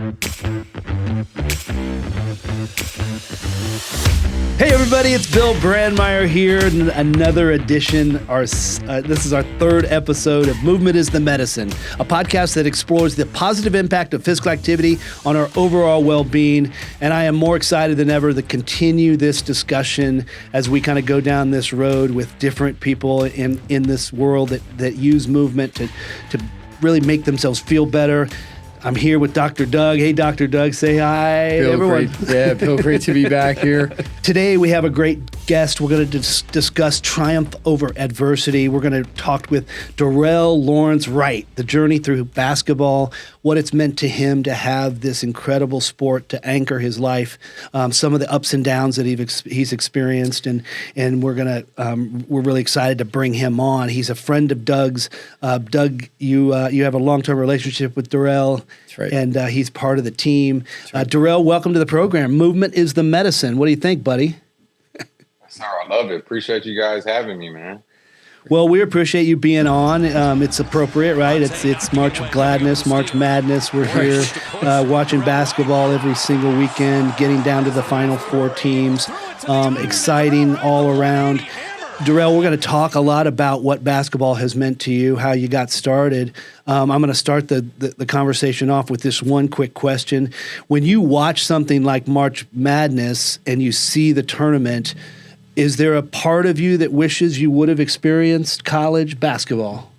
Hey everybody, it's Bill Brandmeier here. Another edition. This is our third episode of Movement is the Medicine, a podcast that explores the positive impact of physical activity on our overall well-being. And I am more excited than ever to continue this discussion as we kind of go down this road with different people in this world that use movement to really make themselves feel better. I'm here with Dr. Doug. Hey, Dr. Doug, say hi, everyone. Bill, great to be back here. Today, we have a great guest. We're going to discuss triumph over adversity. We're going to talk with Dorell Lawrence Wright, the journey through basketball, what it's meant to him to have this incredible sport to anchor his life, some of the ups and downs that he's experienced, and we're really excited to bring him on. He's a friend of Doug's. Doug, you have a long-term relationship with Dorell. That's right. And he's part of the team. Right. Dorell, welcome to the program. Movement is the medicine. What do you think, buddy? Sir, I love it. Appreciate you guys having me, man. Well, we appreciate you being on. It's appropriate, right? It's March of Gladness, March Madness. We're here watching basketball every single weekend, getting down to the Final Four teams. Exciting all around. Dorell, we're going to talk a lot about what basketball has meant to you, how you got started. I'm going to start the conversation off with this one quick question. When you watch something like March Madness and you see the tournament, is there a part of you that wishes you would have experienced college basketball?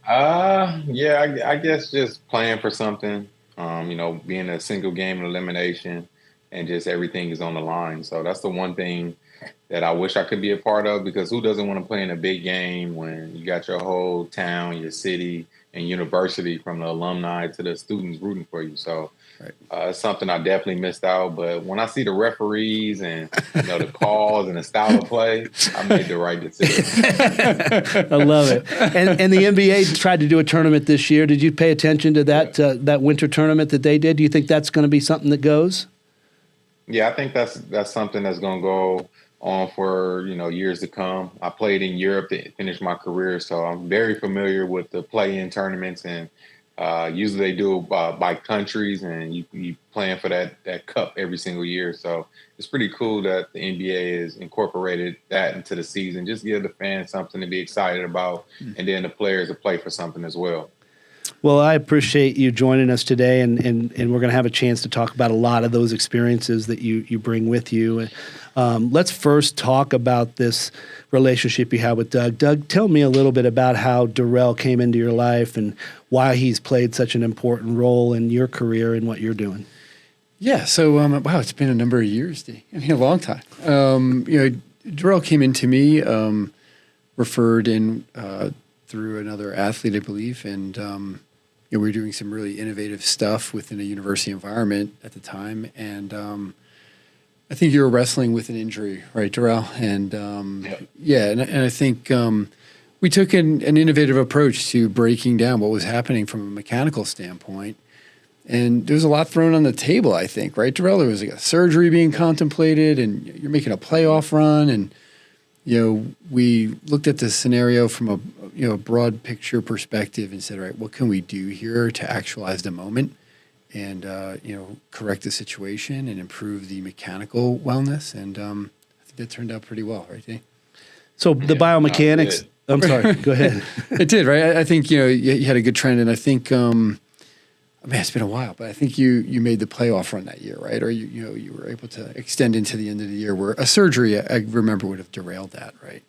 Yeah, I guess just playing for something, being a single game elimination and just everything is on the line. So that's the one thing that I wish I could be a part of, because who doesn't want to play in a big game when you got your whole town, your city, and university, from the alumni to the students rooting for you. So it's something I definitely missed out. But when I see the referees and the calls and the style of play, I made the right decision. I love it. And the NBA tried to do a tournament this year. Did you pay attention to that winter tournament that they did? Do you think that's going to be something that goes? Yeah, I think that's something that's going to go on for years to come. I played in Europe to finish my career, so I'm very familiar with the play-in tournaments, and usually they do it by countries, and you playing for that cup every single year. So it's pretty cool that the NBA has incorporated that into the season. Just give the fans something to be excited about, and then the players to play for something as well. Well, I appreciate you joining us today, and we're going to have a chance to talk about a lot of those experiences that you bring with you. Let's first talk about this relationship you have with Doug. Doug, tell me a little bit about how Dorell came into your life and why he's played such an important role in your career and what you're doing. Yeah, so wow, it's been a number of years, a long time. Dorell came into me, referred in through another athlete, I believe, and we were doing some really innovative stuff within a university environment at the time, and I think you were wrestling with an injury, right, Dorell? And and I think we took an innovative approach to breaking down what was happening from a mechanical standpoint, and there was a lot thrown on the table, I think, right, Dorell? There was like a surgery being contemplated, and you're making a playoff run, and we looked at the scenario from a broad picture perspective and said, all right, what can we do here to actualize the moment and correct the situation and improve the mechanical wellness? And I think that turned out pretty well, right, Dave? So the biomechanics. I'm sorry. Go ahead. It did, right? I think you had a good trend, and I think it's been a while, but I think you made the playoff run that year, right? Or you were able to extend into the end of the year, where a surgery, I remember, would have derailed that, right?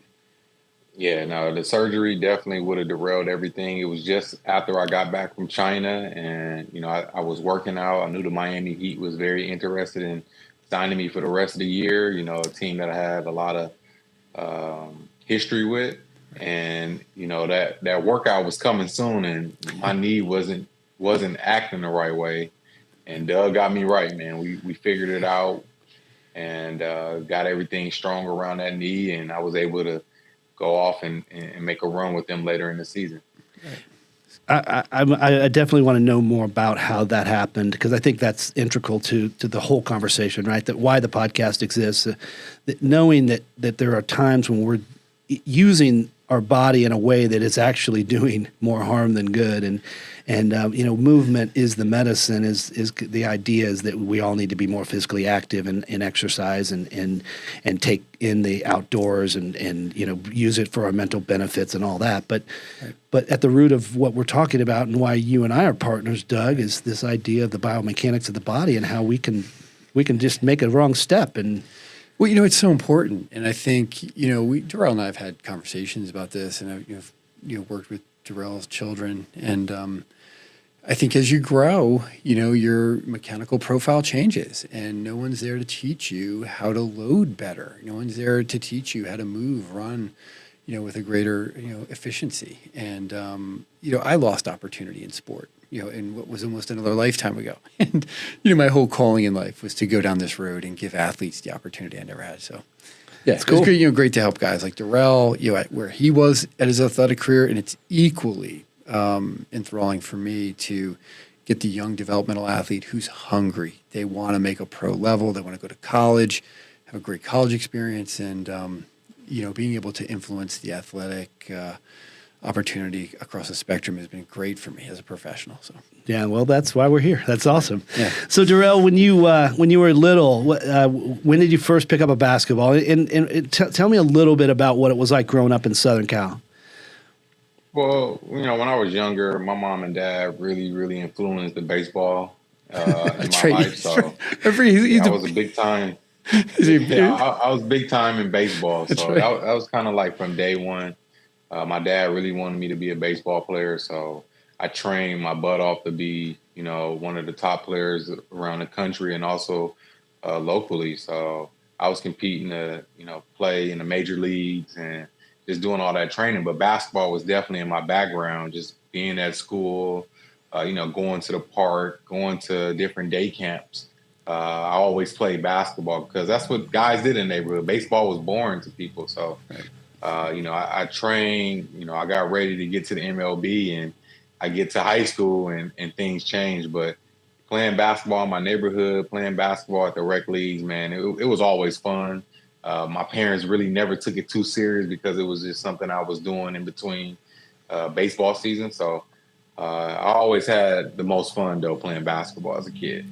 Yeah, no, the surgery definitely would have derailed everything. It was just after I got back from China, and I was working out. I knew the Miami Heat was very interested in signing me for the rest of the year. A team that I had a lot of history with, and that workout was coming soon, and my knee wasn't acting the right way. And Doug got me right, man. We figured it out and got everything strong around that knee, and I was able to go off and make a run with them later in the season. I definitely want to know more about how that happened, because I think that's integral to the whole conversation, right? That why the podcast exists, that knowing that there are times when we're using our body in a way that it's actually doing more harm than good. And movement is the medicine. Is the idea is that we all need to be more physically active and exercise and take in the outdoors and use it for our mental benefits and all that. But at the root of what we're talking about and why you and I are partners, Doug, is this idea of the biomechanics of the body and how we can just make a wrong step. And well, it's so important. And I think Dorell and I have had conversations about this, and I've worked with Dorell's children, and I think as you grow, your mechanical profile changes, and no one's there to teach you how to load better. No one's there to teach you how to move, run, with a greater, efficiency. And I lost opportunity in sport, in what was almost another lifetime ago. And my whole calling in life was to go down this road and give athletes the opportunity I never had. So. Yeah, it's cool. Great, great to help guys like Dorell, at where he was at his athletic career, and it's equally enthralling for me to get the young developmental athlete who's hungry. They want to make a pro level. They want to go to college, have a great college experience, and being able to influence the athletic opportunity across the spectrum has been great for me as a professional. So. Yeah, well, that's why we're here. That's awesome. Yeah. So, Dorell, when you were little, when did you first pick up a basketball? And tell me a little bit about what it was like growing up in Southern Cal. Well, when I was younger, my mom and dad really, really influenced the baseball in my life. So I was a big time. I was big time in baseball. So that was kind of like from day one. My dad really wanted me to be a baseball player, so I trained my butt off to be, one of the top players around the country and also locally. So I was competing to, play in the major leagues and just doing all that training. But basketball was definitely in my background, just being at school, going to the park, going to different day camps. I always played basketball because that's what guys did in the neighborhood. Baseball was boring to people. So, I trained, I got ready to get to the MLB, and I get to high school and things change. But playing basketball in my neighborhood, playing basketball at the rec leagues, man, it was always fun. My parents really never took it too serious because it was just something I was doing in between baseball season. So I always had the most fun, though, playing basketball as a kid.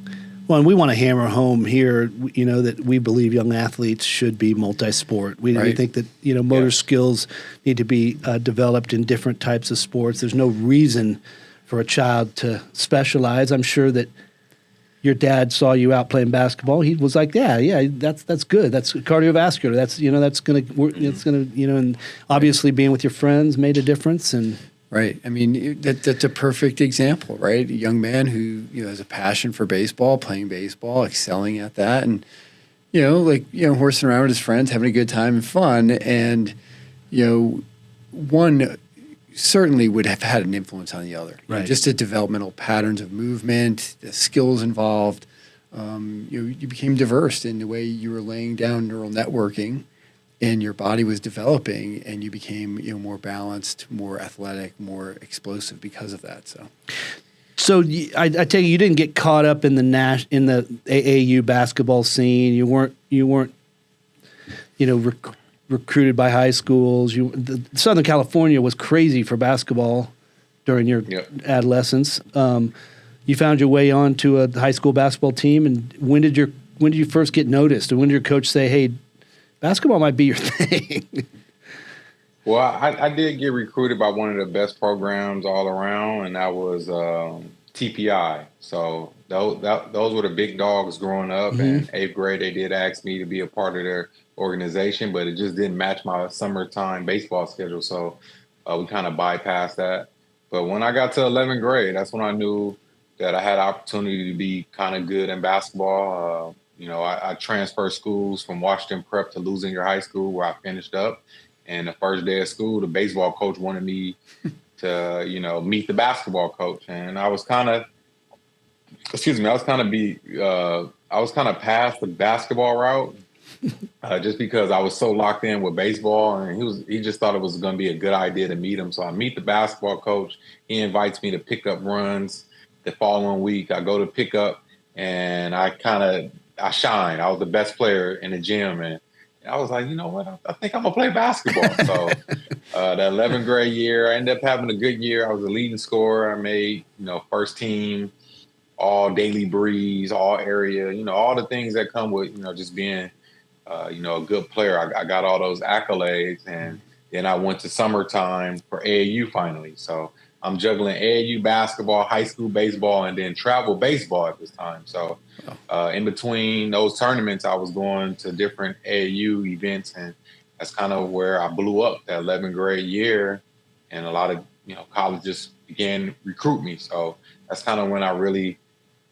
Well, and we want to hammer home here, that we believe young athletes should be multi-sport. We think that, motor skills need to be developed in different types of sports. There's no reason for a child to specialize. I'm sure that your dad saw you out playing basketball. He was like, yeah, that's good. That's cardiovascular. It's gonna, and obviously being with your friends made a difference. And right. I mean, that's a perfect example, right? A young man who, has a passion for baseball, playing baseball, excelling at that, and, horsing around with his friends, having a good time and fun. And, one certainly would have had an influence on the other. Right. Just the developmental patterns of movement, the skills involved. You became diverse in the way you were laying down neural networking, and your body was developing, and you became more balanced, more athletic, more explosive because of that. So I take it you didn't get caught up in the AAU basketball scene. You weren't recruited by high schools. Southern California was crazy for basketball during your adolescence. You found your way onto a high school basketball team, and when did you first get noticed? And when did your coach say, "Hey, basketball might be your thing"? Well, I did get recruited by one of the best programs all around, and that was TPI. So those were the big dogs growing up. Mm-hmm. And 8th grade, they did ask me to be a part of their organization, but it just didn't match my summertime baseball schedule. So we kind of bypassed that. But when I got to 11th grade, that's when I knew that I had opportunity to be kind of good in basketball. I transferred schools from Washington Prep to Luther High School, where I finished up. And the first day of school, the baseball coach wanted me to, meet the basketball coach. And I was kind of past the basketball route just because I was so locked in with baseball. And he just thought it was going to be a good idea to meet him. So I meet the basketball coach. He invites me to pick up runs. The following week, I go to pick up, and I shine. I was the best player in the gym, and And I was like, you know what? I think I'm gonna play basketball. So that 11th grade year, I ended up having a good year. I was a leading scorer. I made, first team, all daily breeze, all area, all the things that come with, just being, a good player. I got all those accolades, and then I went to summertime for AAU finally. So I'm juggling AAU basketball, high school baseball, and then travel baseball at this time. So in between those tournaments, I was going to different AAU events, and that's kind of where I blew up that 11th grade year, and a lot of colleges began to recruit me. So that's kind of when I really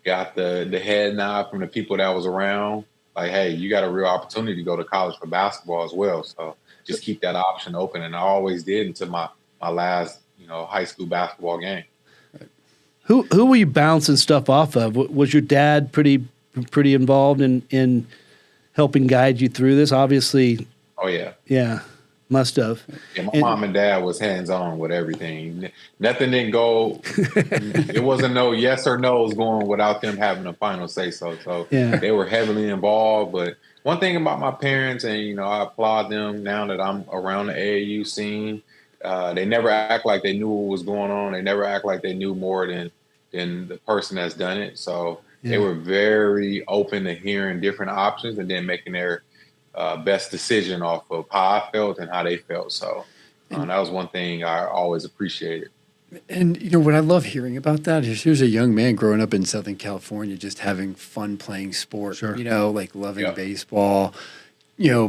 got the head nod from the people that was around. Like, hey, you got a real opportunity to go to college for basketball as well. So just keep that option open, and I always did until my last high school basketball game. Who were you bouncing stuff off of? Was your dad pretty involved in helping guide you through this? Obviously. Oh yeah. Yeah, must have. Yeah, my mom and dad was hands on with everything. Nothing didn't go. It wasn't no yes or no's going without them having a final say. So they were heavily involved. But one thing about my parents, and I applaud them now that I'm around the AAU scene. They never act like they knew what was going on. They never act like they knew more than the person that's done it. So they were very open to hearing different options and then making their best decision off of how I felt and how they felt. So that was one thing I always appreciated. And, what I love hearing about that is here's a young man growing up in Southern California, just having fun playing sport, sure. Like loving baseball,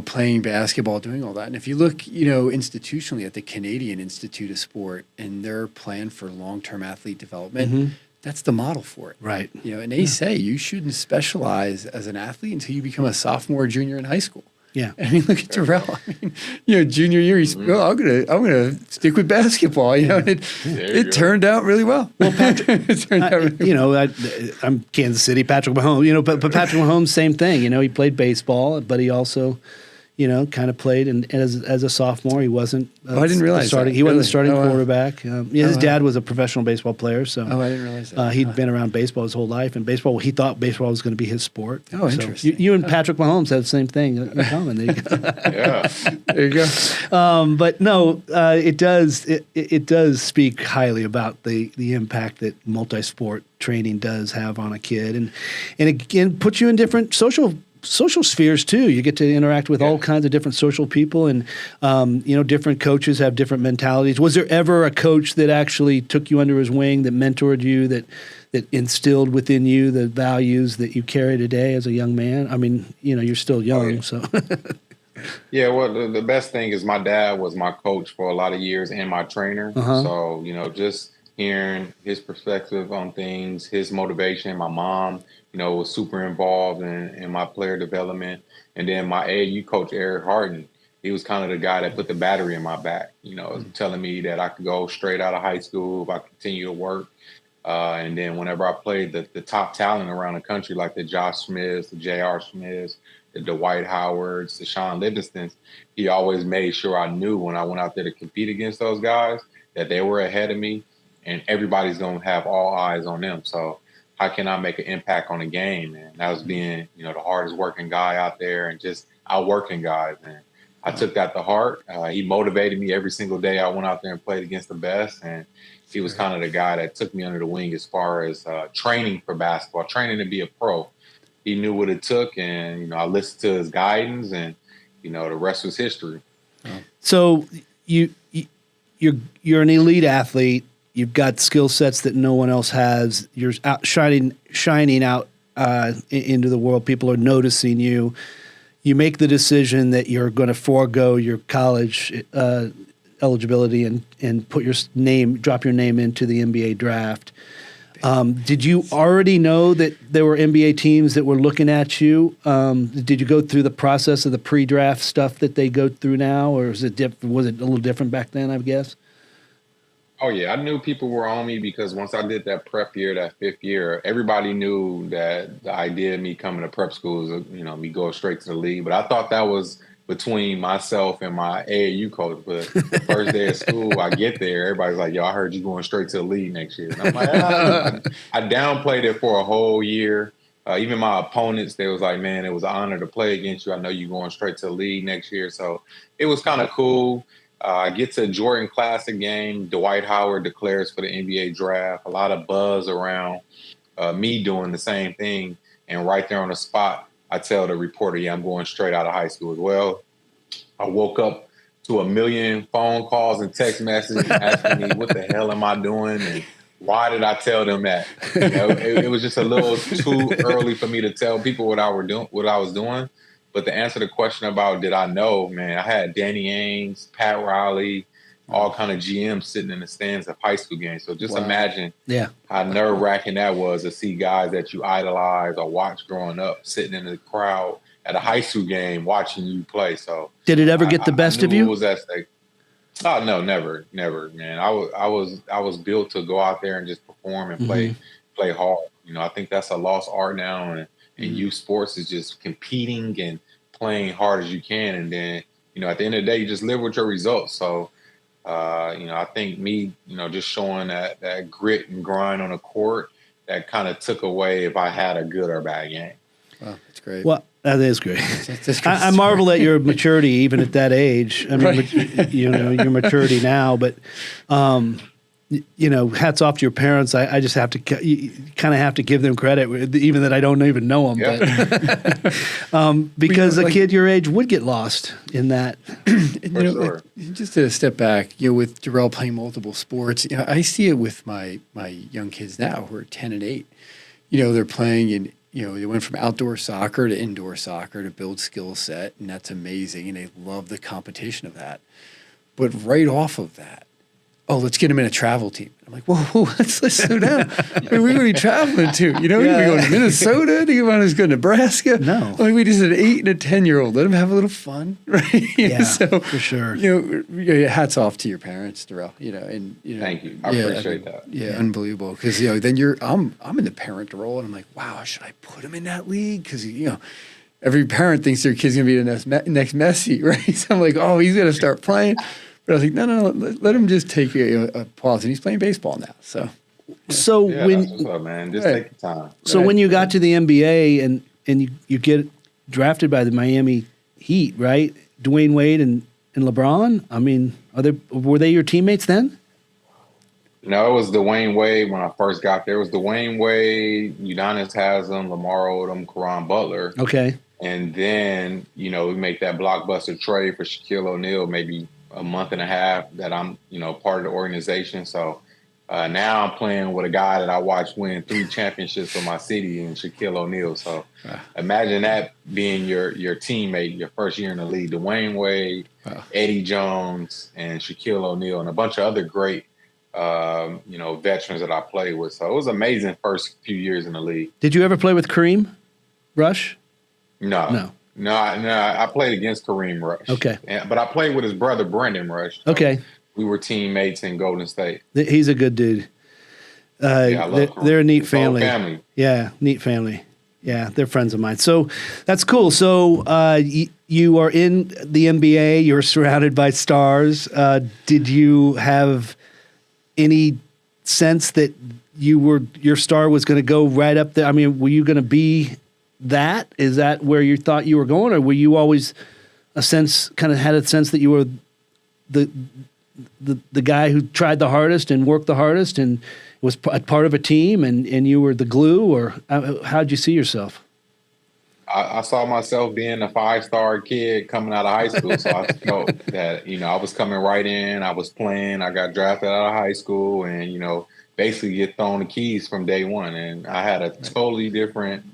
playing basketball, doing all that. And if you look, institutionally at the Canadian Institute of Sport and their plan for long-term athlete development, that's the model for it. Right. And they say you shouldn't specialize as an athlete until you become a sophomore or junior in high school. Yeah. I mean, look at Dorell. I mean, junior year, he's, I'm gonna stick with basketball, and it turned out really well. Well, Patrick, I'm Kansas City, Patrick Mahomes, but Patrick Mahomes, same thing. He played baseball, but he also, kind of played, and as a sophomore, he wasn't. I didn't realize that. He wasn't the starting quarterback. His dad was a professional baseball player, so. I didn't realize that. He'd been around baseball his whole life, and he thought baseball was going to be his sport. Oh, interesting. You and Patrick Mahomes have the same thing in common. There you go. Yeah, there you go. But no, it does speak highly about the impact that multi-sport training does have on a kid, and again puts you in different social spheres too. You get to interact with all kinds of different social people, and different coaches have different mentalities. Was there ever a coach that actually took you under his wing, that mentored you, that instilled within you the values that you carry today as a young man? I mean, you're still young, so. Yeah, well, the best thing is my dad was my coach for a lot of years and my trainer. So, just hearing his perspective on things, his motivation. My mom, was super involved in my player development. And then my AAU coach, Eric Harden, he was kind of the guy that put the battery in my back, telling me that I could go straight out of high school if I continue to work. And then whenever I played the top talent around the country, like the Josh Smiths, the J.R. Smiths, the Dwight Howards, the Sean Livingstons, he always made sure I knew when I went out there to compete against those guys that they were ahead of me, and everybody's going to have all eyes on them. So how can I make an impact on the game? And that was being, the hardest working guy out there and just outworking guys. And I took that to heart. He motivated me every single day I went out there and played against the best. And he was kind of the guy that took me under the wing as far as training for basketball, training to be a pro. He knew what it took, and I listened to his guidance, and the rest was history. So you're an elite athlete. You've got skill sets that no one else has. You're out shining out into the world. People are noticing you. You make the decision that you're going to forego your college eligibility and drop your name into the NBA draft. Did you already know that there were NBA teams that were looking at you? Did you go through the process of the pre-draft stuff that they go through now, or was it a little different back then, I guess? Oh, yeah. I knew people were on me because once I did that prep year, that fifth year, everybody knew that the idea of me coming to prep school is, me going straight to the league. But I thought that was between myself and my AAU coach. But the first day of school, I get there, everybody's like, yo, I heard you going straight to the league next year. And I'm like, I downplayed it for a whole year. Even my opponents, they was like, man, it was an honor to play against you. I know you're going straight to the league next year. So it was kind of cool. I get to a Jordan Classic game. Dwight Howard declares for the NBA draft. A lot of buzz around me doing the same thing. And right there on the spot, I tell the reporter, yeah, I'm going straight out of high school as well. I woke up to a million phone calls and text messages asking me, what the hell am I doing? And why did I tell them that? It was just a little too early for me to tell people what I was doing. But to answer the question about did I know, man, I had Danny Ainge, Pat Riley, all kind of GMs sitting in the stands of high school games. So just imagine how nerve-wracking that was to see guys that you idolize or watch growing up sitting in the crowd at a high school game watching you play. So did it ever get the best of you? It was at stake. Oh no, never, man. I was built to go out there and just perform and play hard. I think that's a lost art now, and youth sports is just competing and playing hard as you can, and then at the end of the day, you just live with your results. So, I think me, just showing that grit and grind on the court, that kind of took away if I had a good or bad game. Wow, that's great. Well, that is great. I marvel at your maturity, even at that age. I mean, your maturity now, but hats off to your parents. I just have to kind of have to give them credit, even that I don't even know them. Yeah. But because a kid your age would get lost in that. Sure. Just to step back, with Dorell playing multiple sports, I see it with my young kids now who are 10 and 8. They're playing in. They went from outdoor soccer to indoor soccer to build skill set, and that's amazing, and they love the competition of that. But right off of that, let's get them in a travel team. I'm like, whoa, let's slow down. Where are we going to be traveling to? We could be going to Minnesota. Do you want us to go to Nebraska? No. We just had an 8 and a 10-year-old. Let them have a little fun, right? Yeah, so, for sure. Hats off to your parents, Dorell. Thank you. I appreciate that. Yeah, unbelievable. Because then I'm in the parent role, and I'm like, wow, should I put him in that league? Because every parent thinks their kid's going to be the next Messi, right? So I'm like, he's going to start playing. But I was like, no, let him just take a pause. And he's playing baseball now. So that's what's up, man. Just take your time. So when you got to the NBA and you get drafted by the Miami Heat, right? Dwayne Wade and LeBron. I mean, were they your teammates then? No, it was Dwayne Wade when I first got there. It was Dwayne Wade, Udonis Haslem, Lamar Odom, Caron Butler. Okay. And then, we make that blockbuster trade for Shaquille O'Neal maybe a month and a half that I'm, part of the organization. So now I'm playing with a guy that I watched win 3 championships for my city in Shaquille O'Neal. So imagine that being your teammate, your first year in the league. Dwayne Wade, Eddie Jones, and Shaquille O'Neal, and a bunch of other great, veterans that I played with. So it was an amazing first few years in the league. Did you ever play with Kareem Rush? No. I played against Kareem Rush. Okay. But I played with his brother, Brendan Rush. So okay. We were teammates in Golden State. He's a good dude. I love they're a neat his whole family. Yeah, neat family. Yeah, they're friends of mine. So that's cool. So you are in the NBA. You're surrounded by stars. Did you have any sense that your star was going to go right up there? I mean, were you going to be that? Is that where you thought you were going, or were you always had a sense that you were the guy who tried the hardest and worked the hardest and was part of a team and you were the glue, or how'd you see yourself? I saw myself being a 5-star kid coming out of high school. So I felt that, I was coming right in, I was playing, I got drafted out of high school and, basically get thrown the keys from day one. And I had a totally different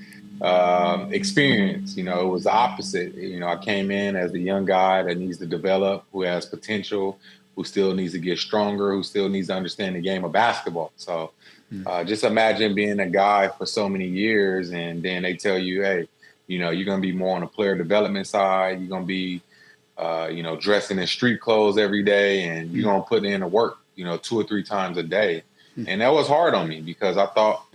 experience. It was the opposite. I came in as the young guy that needs to develop, who has potential, who still needs to get stronger, who still needs to understand the game of basketball. So just imagine being a guy for so many years and then they tell you, hey, you're going to be more on the player development side. You're going to be, dressing in street clothes every day and you're going to put in the work, 2 or 3 times a day. And that was hard on me because I thought,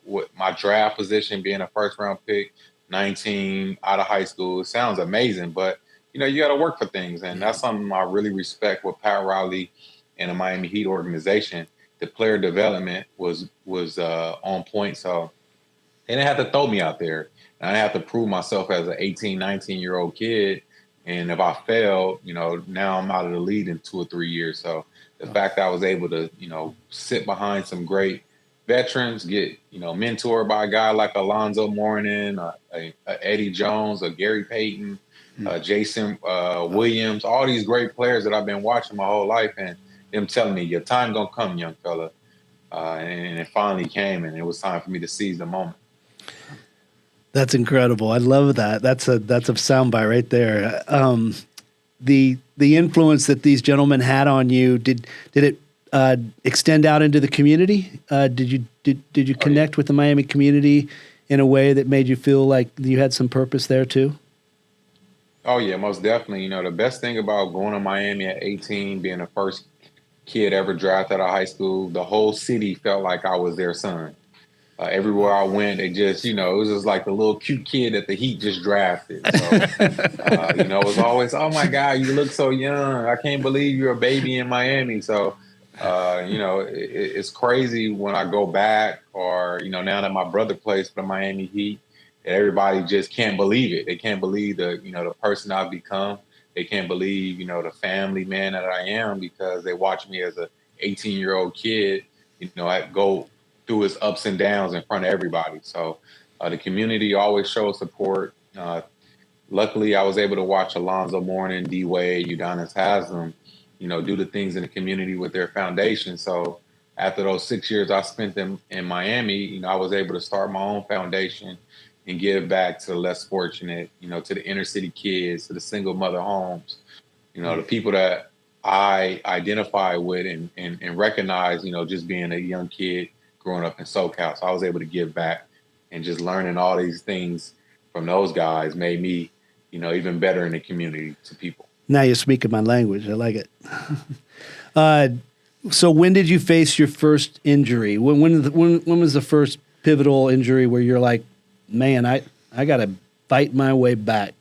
with my draft position being a first-round pick, 19 out of high school, it sounds amazing, but, you got to work for things. And that's something I really respect with Pat Riley and the Miami Heat organization. The player development was on point. So They didn't have to throw me out there. And I have to prove myself as an 18, 19-year-old kid. And if I failed, now I'm out of the league in 2 or 3 years. So the fact that I was able to, sit behind some great veterans, get, mentored by a guy like Alonzo Mourning, a Eddie Jones, a Gary Payton, Jason Williams, all these great players that I've been watching my whole life, and them telling me, your time gonna come, young fella. And it finally came, and it was time for me to seize the moment. That's incredible. I love that. That's a soundbite right there. The influence that these gentlemen had on you, did it extend out into the community? Did you connect with the Miami community in a way that made you feel like you had some purpose there too? Oh yeah, most definitely. The best thing about going to Miami at 18, being the first kid ever drafted out of high school, the whole city felt like I was their son. Everywhere I went, they just, it was just like the little cute kid that the Heat just drafted. So, it was always, oh my God, you look so young. I can't believe you're a baby in Miami. So, it's crazy when I go back, or, now that my brother plays for the Miami Heat, everybody just can't believe it. They can't believe the person I've become. They can't believe, the family man that I am, because they watch me as a 18-year-old kid, I go through his ups and downs in front of everybody. So the community always shows support. Luckily, I was able to watch Alonzo Mourning, D. Wade, Udonis Haslem, do the things in the community with their foundation. So after those 6 years I spent them in Miami, I was able to start my own foundation and give back to the less fortunate, to the inner city kids, to the single mother homes, the people that I identify with and recognize, just being a young kid growing up in SoCal. So I was able to give back, and just learning all these things from those guys made me, even better in the community to people. Now you're speaking my language. I like it. So when did you face your first injury? When was the first pivotal injury where you're like, man, I got to fight my way back?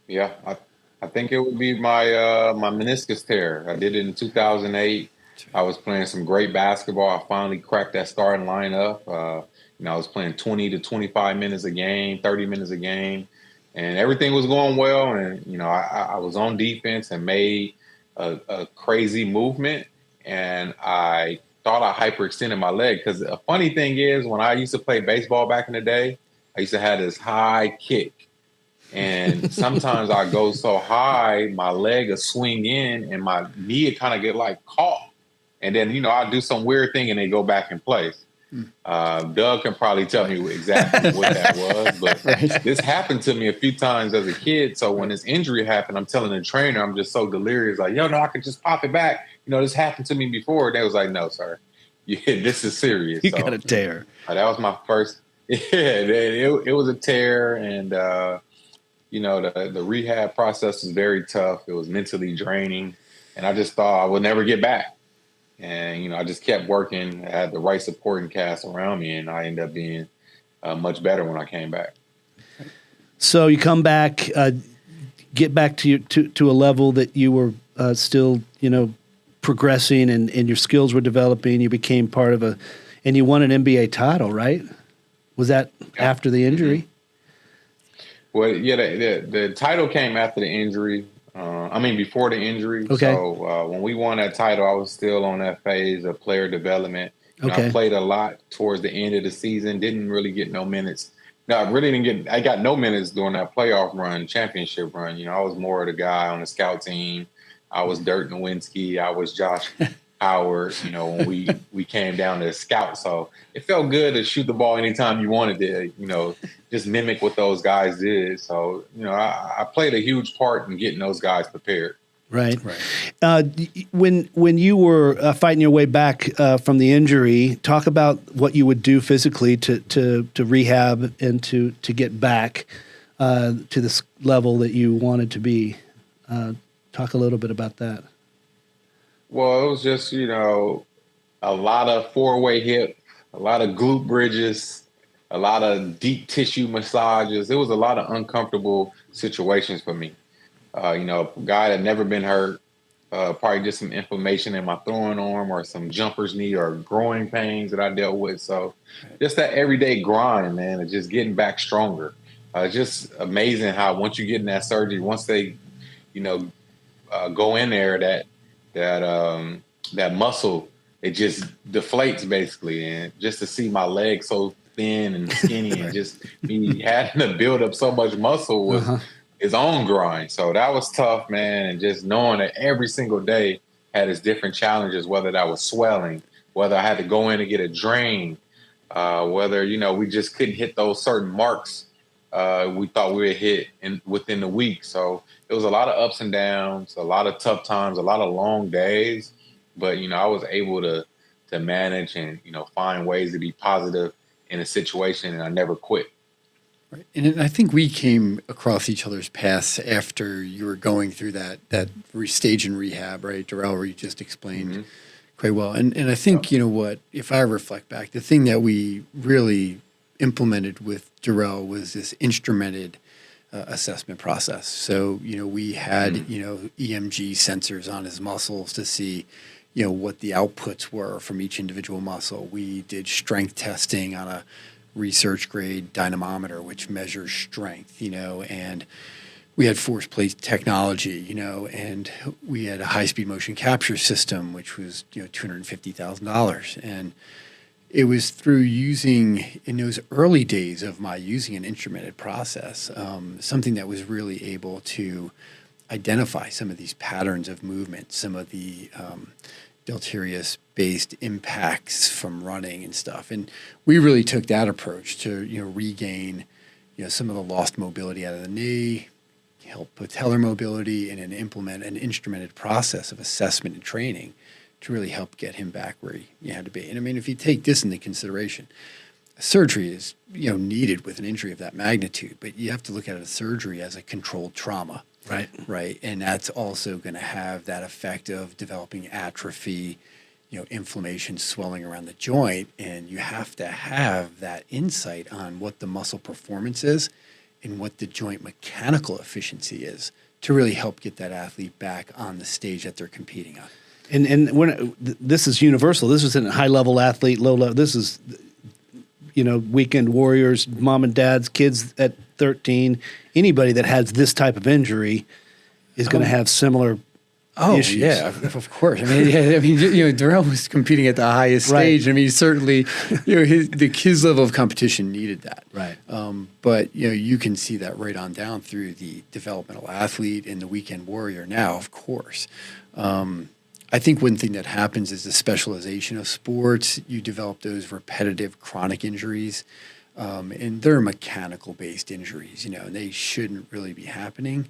Yeah, I think it would be my my meniscus tear. I did it in 2008. I was playing some great basketball. I finally cracked that starting lineup. I was playing 20 to 25 minutes a game, 30 minutes a game, and everything was going well. And, I was on defense and made a crazy movement, and I thought I hyperextended my leg. Because a funny thing is, when I used to play baseball back in the day, I used to have this high kick. And sometimes I go so high, my leg will swing in and my knee would kind of get like caught. And then, I do some weird thing and they go back in place. Doug can probably tell me exactly what that was, but this happened to me a few times as a kid. So when this injury happened, I'm telling the trainer, I'm just so delirious, like, no, I could just pop it back. This happened to me before. And they was like, no, sir, this is serious. You got a tear. That was my first. Yeah, it was a tear. And, the rehab process was very tough. It was mentally draining. And I just thought I would never get back. And, I just kept working. I had the right supporting cast around me, and I ended up being much better when I came back. So you come back, get back to a level that you were still, progressing and your skills were developing. You became part of and you won an NBA title, right? Was that after the injury? Well, yeah, the title came after the injury. Before the injury. Okay. So when we won that title, I was still on that phase of player development. Okay. I played a lot towards the end of the season. Didn't really get no minutes. No, I really didn't get. I got no minutes during that playoff run, championship run. I was more of the guy on the scout team. I was Dirk Nowitzki. I was Josh Howard. When we came down to scout, so it felt good to shoot the ball anytime you wanted to. Just mimic what those guys did. So I played a huge part in getting those guys prepared. Right. When you were fighting your way back from the injury, talk about what you would do physically to rehab and to get back to this level that you wanted to be. Talk a little bit about that. Well, it was just, a lot of four-way hip, a lot of glute bridges, a lot of deep tissue massages. It was a lot of uncomfortable situations for me. A guy that never been hurt, probably just some inflammation in my throwing arm or some jumper's knee or growing pains that I dealt with. So just that everyday grind, man, and just getting back stronger. It's just amazing how once you get in that surgery, once they, you know, go in there, that muscle, it just deflates basically. And just to see my legs so thin and skinny and just me having to build up so much muscle was his own grind. So that was tough, man. And just knowing that every single day had its different challenges, whether that was swelling, whether I had to go in and get a drain, whether, you know, we just couldn't hit those certain marks we thought we would hit within the week. So it was a lot of ups and downs, a lot of tough times, a lot of long days. But, you know, I was able to manage and, you know, find ways to be positive in a situation, and I never quit. Right. And I think we came across each other's paths after you were going through that stage in rehab, right, Dorell, where you just explained quite well. And I think, you know what, if I reflect back, the thing that we really implemented with Dorell was this instrumented assessment process. So, you know, we had, you know, EMG sensors on his muscles to see, you know, what the outputs were from each individual muscle. We did strength testing on a research grade dynamometer, which measures strength, you know, and we had force plate technology, you know, and we had a high speed motion capture system, which was, you know, $250,000. And it was through using, in those early days of my using an instrumented process, something that was really able to identify some of these patterns of movement, some of the deleterious-based impacts from running and stuff. And we really took that approach to, you know, regain, you know, some of the lost mobility out of the knee, help patellar mobility, and then implement an instrumented process of assessment and training to really help get him back where he had to be. And I mean, if you take this into consideration, surgery is, you know, needed with an injury of that magnitude, but you have to look at a surgery as a controlled trauma. Right. And that's also going to have that effect of developing atrophy, you know, inflammation, swelling around the joint. And you have to have that insight on what the muscle performance is and what the joint mechanical efficiency is to really help get that athlete back on the stage that they're competing on. And when this is universal, this is a high level athlete, low level. This is, you know, weekend warriors, mom and dad's kids at 13. Anybody that has this type of injury is going to have similar issues. Yeah, of course. I mean, you know, Dorell was competing at the highest stage. I mean, certainly, you know, his level of competition needed that. Right. But, you know, you can see that right on down through the developmental athlete and the weekend warrior now, of course. I think one thing that happens is the specialization of sports. You develop those repetitive chronic injuries, and they're mechanical-based injuries, you know, and they shouldn't really be happening.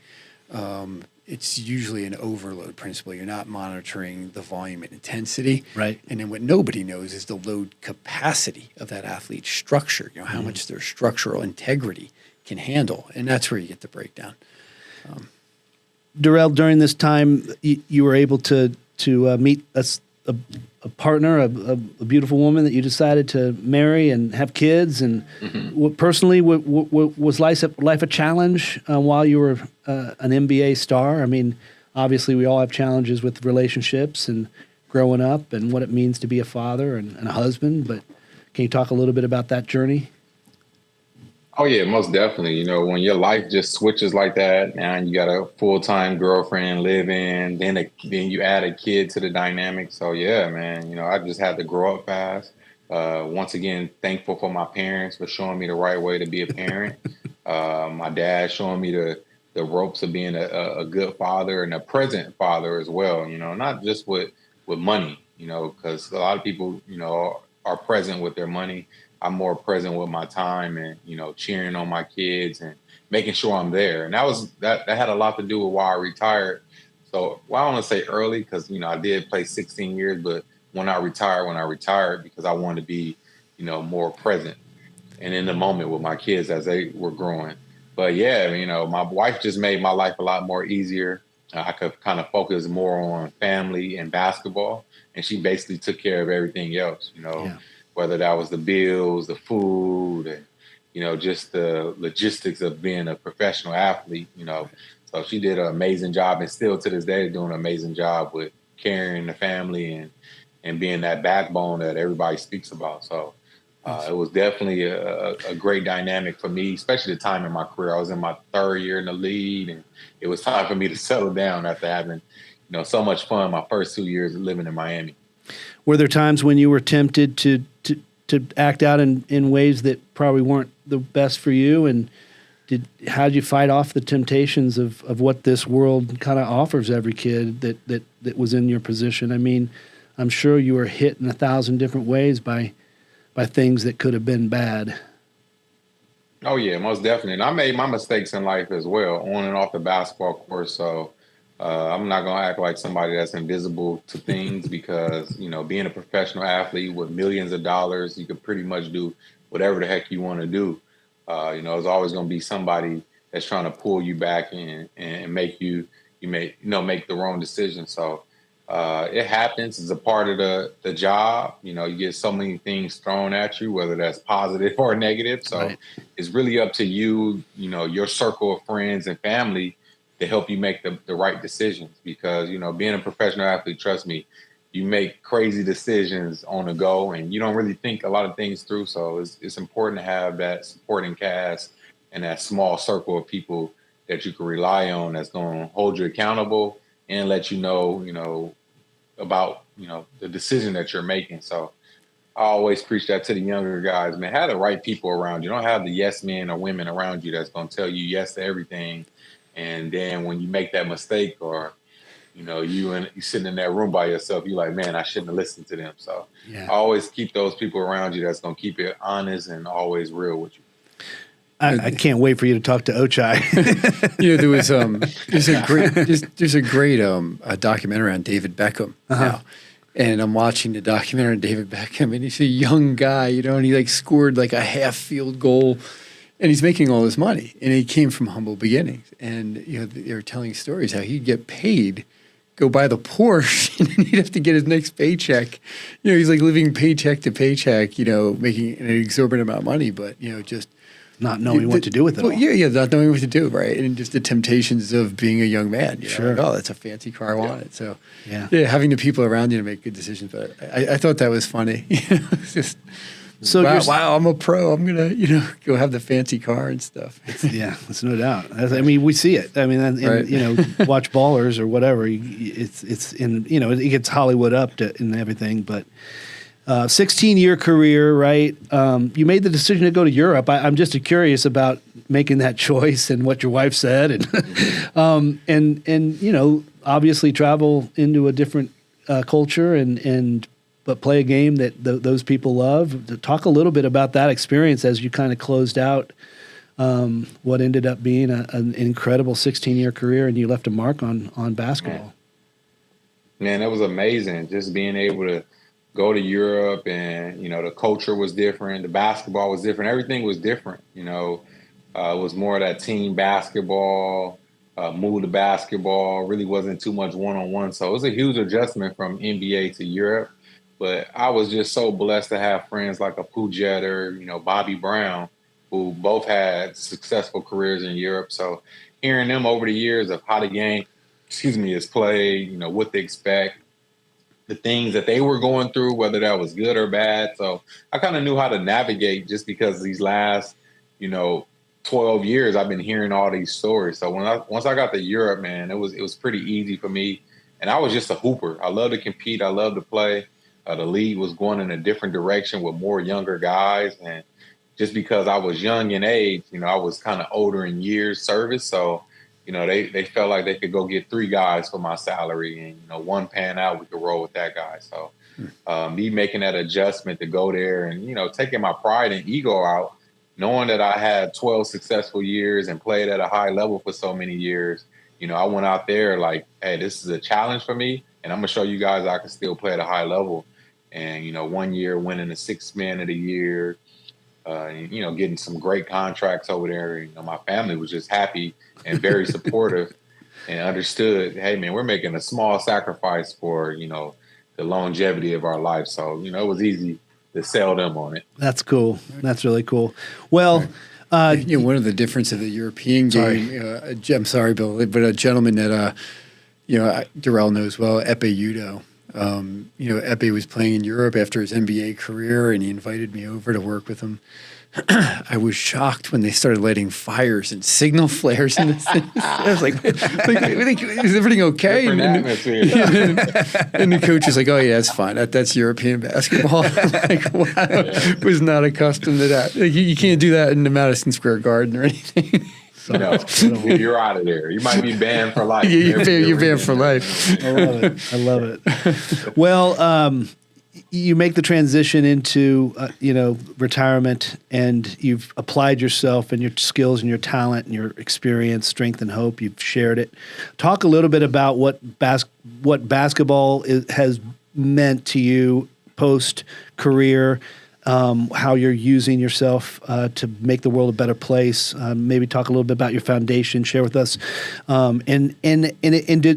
It's usually an overload principle. You're not monitoring the volume and intensity. Right. And then what nobody knows is the load capacity of that athlete's structure, you know, how much their structural integrity can handle. And that's where you get the breakdown. Dorell, during this time, you were able to meet a partner, a beautiful woman that you decided to marry and have kids. And personally, was life a challenge while you were an NBA star? I mean, obviously, we all have challenges with relationships and growing up and what it means to be a father and a husband. But can you talk a little bit about that journey? Oh, yeah, most definitely. You know, when your life just switches like that, and you got a full-time girlfriend living, then you add a kid to the dynamic. So, yeah, man, you know, I just had to grow up fast. Once again, thankful for my parents for showing me the right way to be a parent. My dad showing me the ropes of being a good father and a present father as well, you know, not just with money, you know, because a lot of people, you know, are present with their money. I'm more present with my time and, you know, cheering on my kids and making sure I'm there. And that had a lot to do with why I retired. So, well, I don't want to say early because, you know, I did play 16 years, but when I retired because I wanted to be, you know, more present and in the moment with my kids as they were growing. But yeah, you know, my wife just made my life a lot more easier. I could kind of focus more on family and basketball. And she basically took care of everything else, you know. Yeah. Whether that was the bills, the food, and, you know, just the logistics of being a professional athlete, you know, So she did an amazing job, and still to this day doing an amazing job with carrying the family and being that backbone that everybody speaks about. So it was definitely a great dynamic for me, especially the time in my career. I was in my 3rd year in the league, and it was time for me to settle down after having, so much fun my first 2 years living in Miami. Were there times when you were tempted to act out in ways that probably weren't the best for you? And how did you fight off the temptations of what this world kind of offers every kid that was in your position? I mean, I'm sure you were hit in 1,000 different ways by things that could have been bad. Oh, yeah, most definitely. And I made my mistakes in life as well, on and off the basketball court. So I'm not going to act like somebody that's invisible to things because, being a professional athlete with millions of dollars, you can pretty much do whatever the heck you want to do. There's always going to be somebody that's trying to pull you back and make you make the wrong decision. So it happens. It's a part of the job. You get so many things thrown at you, whether that's positive or negative. So Right. It's really up to you, your circle of friends and family to help you make the right decisions. Because, being a professional athlete, trust me, you make crazy decisions on the go and you don't really think a lot of things through. So it's important to have that supporting cast and that small circle of people that you can rely on that's going to hold you accountable and let you know, about, the decision that you're making. So I always preach that to the younger guys, man, have the right people around you. Don't have the yes men or women around you that's going to tell you yes to everything. And then when you make that mistake or, you sitting in that room by yourself, you're like, man, I shouldn't have listened to them. So Yeah. always keep those people around you that's going to keep it honest and always real with you. I can't wait for you to talk to Ochai. there's a great documentary on David Beckham now. And I'm watching the documentary on David Beckham, and he's a young guy, and he scored a half field goal, and he's making all this money, and he came from humble beginnings. And they were telling stories how he'd get paid, go buy the Porsche, and then he'd have to get his next paycheck. He's living paycheck to paycheck, making an exorbitant amount of money, but just Not knowing what to do with it all. Yeah, not knowing what to do, right? And just the temptations of being a young man. Sure. Oh, that's a fancy car, I want it. So, Yeah. having the people around you to make good decisions. But I thought that was funny. It's just, So wow, I'm a pro. I'm going to, go have the fancy car and stuff. Yeah, there's no doubt. I mean, we see it. I mean, Right. watch Ballers or whatever. It's in, it gets Hollywood up and everything. But 16-year career, right? You made the decision to go to Europe. I'm just curious about making that choice and what your wife said, and obviously travel into a different culture but play a game that those people love. To talk a little bit about that experience as you kind of closed out what ended up being an incredible 16-year career, and you left a mark on basketball. Man, that was amazing. Just being able to go to Europe and, the culture was different. The basketball was different. Everything was different. It was more of that team basketball, move to basketball, really wasn't too much one-on-one. So it was a huge adjustment from NBA to Europe. But I was just so blessed to have friends like a Pooh Jeter, Bobby Brown, who both had successful careers in Europe. So hearing them over the years of how the game, is played, what to expect, the things that they were going through, whether that was good or bad. So I kind of knew how to navigate just because these last, 12 years, I've been hearing all these stories. So once I got to Europe, man, it was pretty easy for me. And I was just a hooper. I love to compete. I love to play. The league was going in a different direction with more younger guys. And just because I was young in age, I was kind of older in years service. So, they felt like they could go get 3 guys for my salary and, one pan out, we could roll with that guy. So me making that adjustment to go there and, taking my pride and ego out, knowing that I had 12 successful years and played at a high level for so many years, I went out there like, hey, this is a challenge for me, and I'm going to show you guys I can still play at a high level. And, 1 year winning the 6th man of the year, getting some great contracts over there. My family was just happy and very supportive and understood, hey, man, we're making a small sacrifice for, the longevity of our life. So, it was easy to sell them on it. That's cool. That's really cool. Well, One of the differences of the European game, I'm sorry, Bill, but a gentleman that, Dorell knows well, Epe Udo. Epe was playing in Europe after his NBA career, and he invited me over to work with him. I was shocked when they started lighting fires and signal flares in the thing. I was like, is everything okay? And the coach is like, oh, yeah, that's fine. That's European basketball. I'm like, wow, I was not accustomed to that. Like, you can't do that in the Madison Square Garden or anything. No, you're out of there. You might be banned for life. Yeah, you're banned for life. I love it. Well, you make the transition into, retirement, and you've applied yourself and your skills and your talent and your experience, strength and hope. You've shared it. Talk a little bit about what basketball has meant to you post-career, how you're using yourself to make the world a better place. Maybe talk a little bit about your foundation. Share with us. And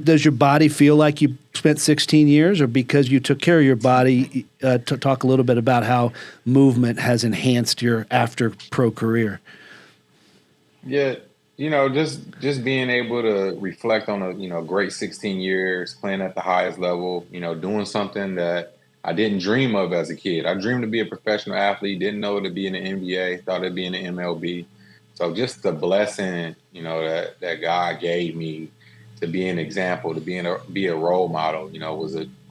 does your body feel like you spent 16 years, or because you took care of your body? To talk a little bit about how movement has enhanced your after pro career. Yeah, just being able to reflect on a great 16 years playing at the highest level. Doing something that I didn't dream of as a kid. I dreamed to be a professional athlete, didn't know to be in the NBA, thought it'd be in the MLB. So just the blessing, that God gave me to be an example, to be a role model,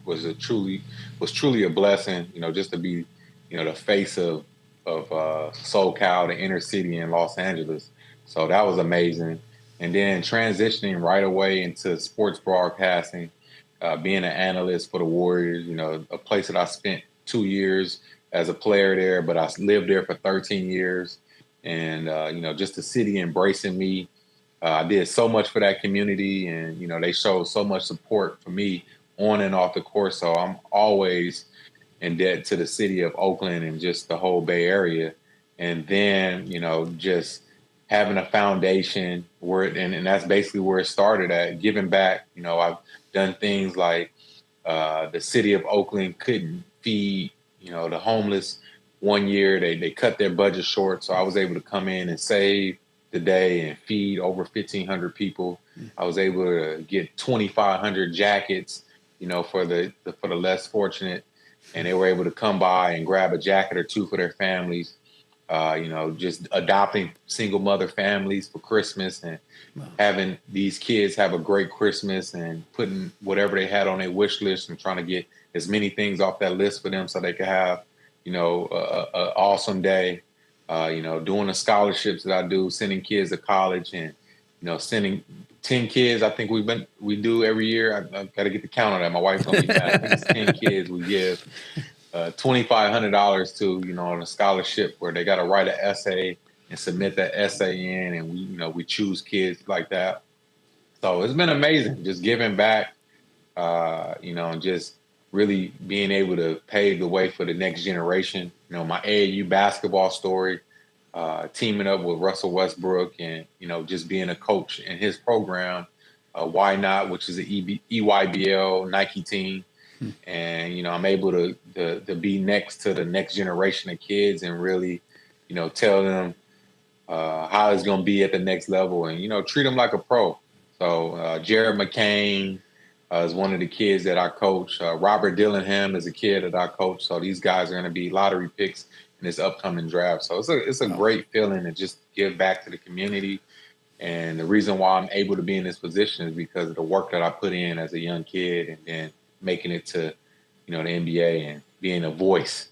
was truly a blessing, just to be, the face of SoCal, the inner city in Los Angeles. So that was amazing. And then transitioning right away into sports broadcasting, being an analyst for the Warriors, a place that I spent 2 years as a player there, but I lived there for 13 years. And, just the city embracing me. I did so much for that community, and, they showed so much support for me on and off the court. So I'm always in debt to the city of Oakland and just the whole Bay Area. And then, just having a foundation and that's basically where it started at, giving back. I've done things like the city of Oakland couldn't feed, the homeless. One year they cut their budget short, so I was able to come in and save the day and feed over 1,500 people. I was able to get 2,500 jackets, for the less fortunate, and they were able to come by and grab a jacket or two for their families. Just adopting single mother families for Christmas and having these kids have a great Christmas and putting whatever they had on their wish list and trying to get as many things off that list for them so they could have, an awesome day. Doing the scholarships that I do, sending kids to college and, sending 10 kids. I think we do every year. I got to get the count on that. My wife's going to be mad. I think it's 10 kids we give $2,500 to, on a scholarship where they got to write an essay and submit that essay in, and we choose kids like that. So it's been amazing just giving back, and just really being able to pave the way for the next generation. My AAU basketball story, teaming up with Russell Westbrook and, just being a coach in his program, Why Not, which is an EYBL Nike team. And, I'm able to be next to the next generation of kids and really, tell them how it's going to be at the next level and, treat them like a pro. So Jared McCain is one of the kids that I coach. Robert Dillingham is a kid that I coach. So these guys are going to be lottery picks in this upcoming draft. So it's a great feeling to just give back to the community. And the reason why I'm able to be in this position is because of the work that I put in as a young kid and then making it to, the NBA and being a voice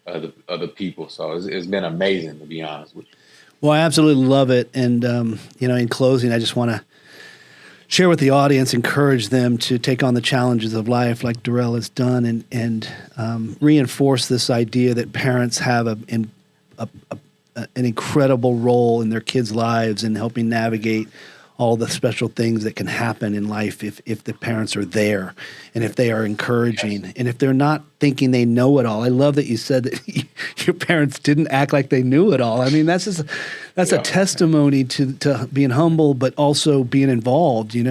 of the people. So it's been amazing, to be honest with you. Well, I absolutely love it. And, in closing, I just want to share with the audience, encourage them to take on the challenges of life like Dorell has done and reinforce this idea that parents have an incredible role in their kids' lives in helping navigate all the special things that can happen in life if the parents are there and if they are encouraging and if they're not thinking they know it all. I love that you said that your parents didn't act like they knew it all. I mean, that's a testimony to being humble, but also being involved. You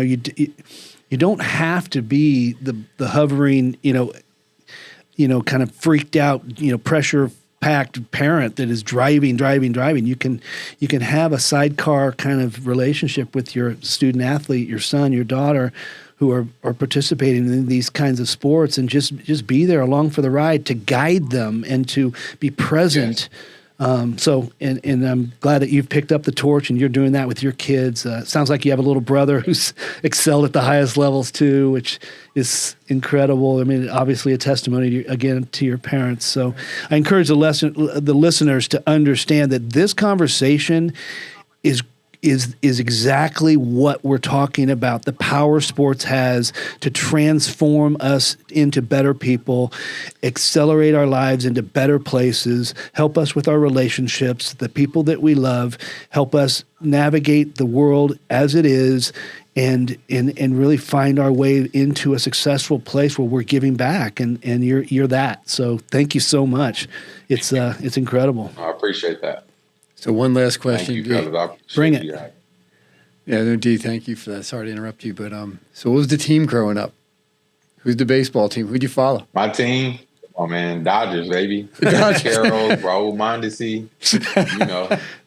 don't have to be the hovering, kind of freaked out, pressure packed parent that is driving. You can have a sidecar kind of relationship with your student athlete, your son, your daughter, who are participating in these kinds of sports, and just be there along for the ride to guide them and to be present. Yes. And I'm glad that you've picked up the torch and you're doing that with your kids. Sounds like you have a little brother who's excelled at the highest levels too, which is incredible. I mean, obviously a testimony to your parents. So I encourage the listeners to understand that this conversation is exactly what we're talking about. The power sports has to transform us into better people, accelerate our lives into better places, help us with our relationships, the people that we love, help us navigate the world as it is, and really find our way into a successful place where we're giving back. And you're that. So thank you so much. It's incredible. I appreciate that. So one last question. Thank you, Bring it. Yeah, no, D, thank you for that. Sorry to interrupt you, but so what was the team growing up? Who's the baseball team? Who'd you follow? My team? Oh, man, Dodgers, baby. Carroll, Raul Mondesi,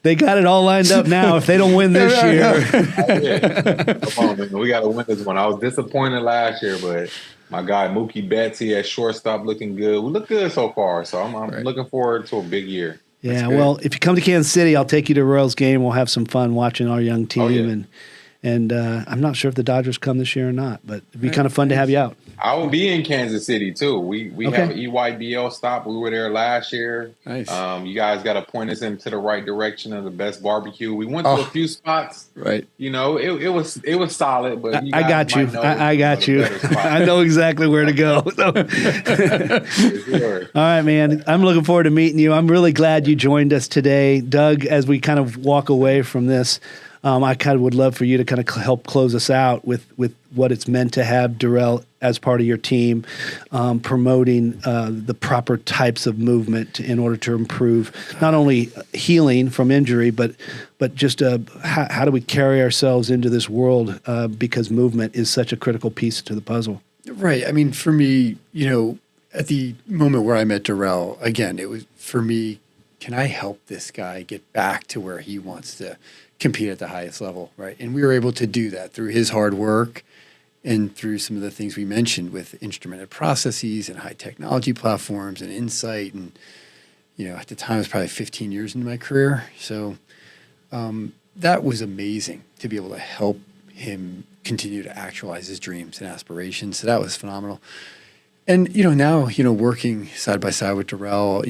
They got it all lined up now if they don't win this year. Come on, man. We got to win this one. I was disappointed last year, but my guy Mookie Betts, he at shortstop looking good. We look good so far, so I'm looking forward to a big year. Yeah, well, if you come to Kansas City, I'll take you to Dorell's game. We'll have some fun watching our young team. Oh, yeah. And I'm not sure if the Dodgers come this year or not, but it'd be kind of fun to have you out. I will be in Kansas City, too. We have an EYBL stop. We were there last year. Nice. You guys got to point us into the right direction of the best barbecue. We went to a few spots. Right. It was solid, but I got you. I got you. I know exactly where to go. Sure. All right, man. I'm looking forward to meeting you. I'm really glad you joined us today. Doug, as we kind of walk away from this, I kind of would love for you to kind of help close us out with what it's meant to have Dorell as part of your team, promoting the proper types of movement in order to improve not only healing from injury, but just how do we carry ourselves into this world because movement is such a critical piece to the puzzle. Right. I mean, for me, at the moment where I met Dorell, again, it was for me, can I help this guy get back to where he wants to compete at the highest level, right? And we were able to do that through his hard work and through some of the things we mentioned with instrumented processes and high technology platforms and insight. And, at the time, it was probably 15 years into my career. So that was amazing to be able to help him continue to actualize his dreams and aspirations. So that was phenomenal. And, now, working side by side with Dorell,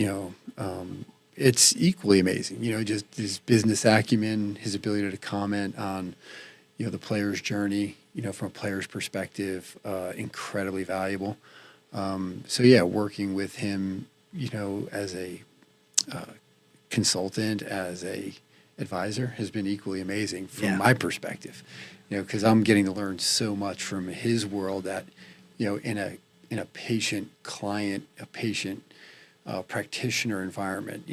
it's equally amazing, just his business acumen, his ability to comment on, the player's journey, from a player's perspective, incredibly valuable. Working with him, as a consultant, as a advisor has been equally amazing from my perspective, because I'm getting to learn so much from his world that, in a patient client, a patient practitioner environment.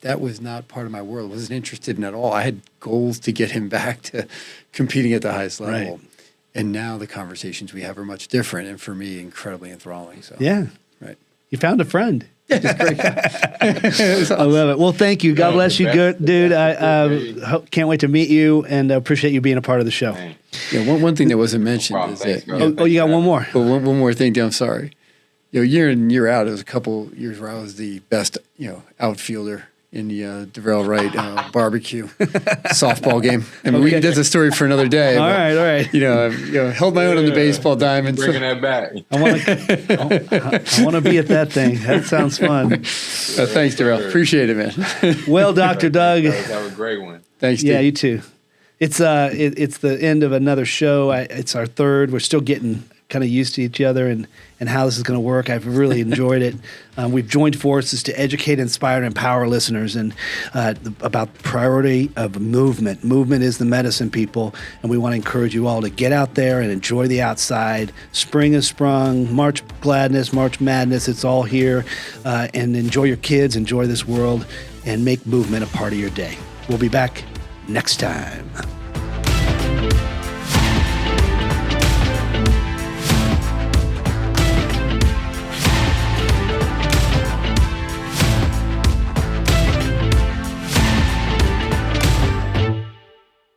That was not part of my world. I wasn't interested in it at all. I had goals to get him back to competing at the highest level. Right. And now the conversations we have are much different, and for me, incredibly enthralling. So right. You found a friend. Which is great. I love it. Well, thank you. God bless you, dude. I can't wait to meet you, and appreciate you being a part of the show. Yeah, one thing that wasn't mentioned is that. You got one more. Well, one more thing, I'm sorry. Year in, year out, it was a couple years where I was the best, outfielder in the Dorell Wright barbecue softball game. I mean, that's a story for another day. All right. Held my own on the baseball diamond. Bringing that back. I want to be at that thing. That sounds fun. Thanks, Dorell. Appreciate it, man. Well, Dr. Doug. That was a great one. Thanks, Steve. Yeah, you too. It's the end of another show. It's our third. We're still getting kind of used to each other and how this is going to work. I've really enjoyed it. We've joined forces to educate, inspire, and empower listeners about the priority of movement. Movement is the medicine, people, and we want to encourage you all to get out there and enjoy the outside. Spring has sprung, March Gladness, March Madness, it's all here. And enjoy your kids, enjoy this world, and make movement a part of your day. We'll be back next time.